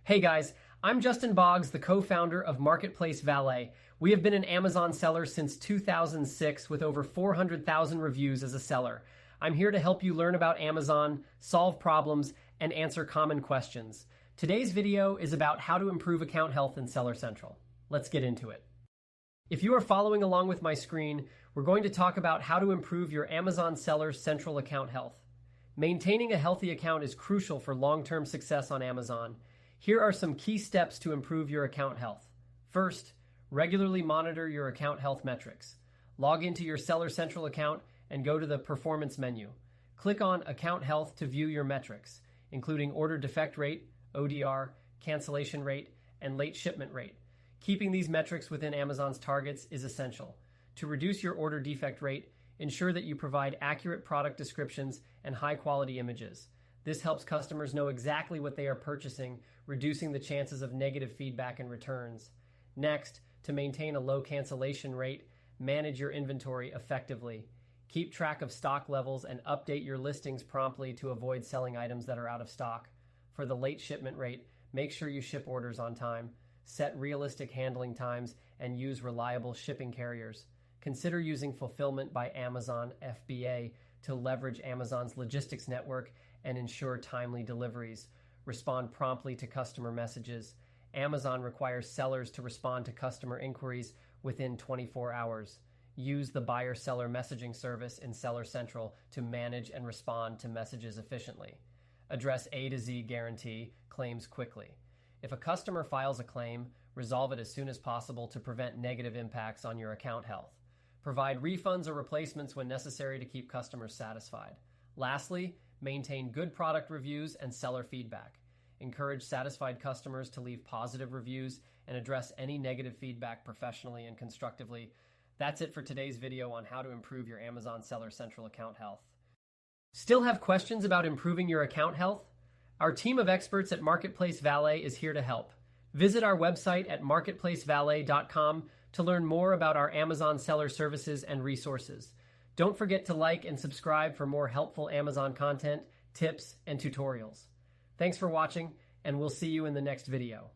Hey guys, I'm Justin Boggs, the co-founder of Marketplace Valet. We have been an Amazon seller since 2006 with over 400,000 reviews as a seller. I'm here to help you learn about Amazon, solve problems, and answer common questions. Today's video is about how to improve account health in Seller Central. Let's get into it. If you are following along with my screen, we're going to talk about how to improve your Amazon Seller Central account health. Maintaining a healthy account is crucial for long-term success on Amazon. Here are some key steps to improve your account health. First, regularly monitor your account health metrics. Log into your Seller Central account and go to the Performance menu. Click on Account Health to view your metrics, including order defect rate, ODR, cancellation rate, and late shipment rate. Keeping these metrics within Amazon's targets is essential. To reduce your order defect rate, ensure that you provide accurate product descriptions and high-quality images. This helps customers know exactly what they are purchasing, reducing the chances of negative feedback and returns. Next, to maintain a low cancellation rate, manage your inventory effectively. Keep track of stock levels and update your listings promptly to avoid selling items that are out of stock. For the late shipment rate, make sure you ship orders on time. Set realistic handling times and use reliable shipping carriers. Consider using Fulfillment by Amazon (FBA) to leverage Amazon's logistics network and ensure timely deliveries. Respond promptly to customer messages. Amazon requires sellers to respond to customer inquiries within 24 hours. Use the buyer-seller messaging service in Seller Central to manage and respond to messages efficiently. Address A to Z guarantee claims quickly. If a customer files a claim, resolve it as soon as possible to prevent negative impacts on your account health. Provide refunds or replacements when necessary to keep customers satisfied. Lastly, maintain good product reviews and seller feedback. Encourage satisfied customers to leave positive reviews and address any negative feedback professionally and constructively. That's it for today's video on how to improve your Amazon Seller Central account health. Still have questions about improving your account health? Our team of experts at Marketplace Valet is here to help. Visit our website at marketplacevalet.com to learn more about our Amazon seller services and resources. Don't forget to like and subscribe for more helpful Amazon content, tips, and tutorials. Thanks for watching, and we'll see you in the next video.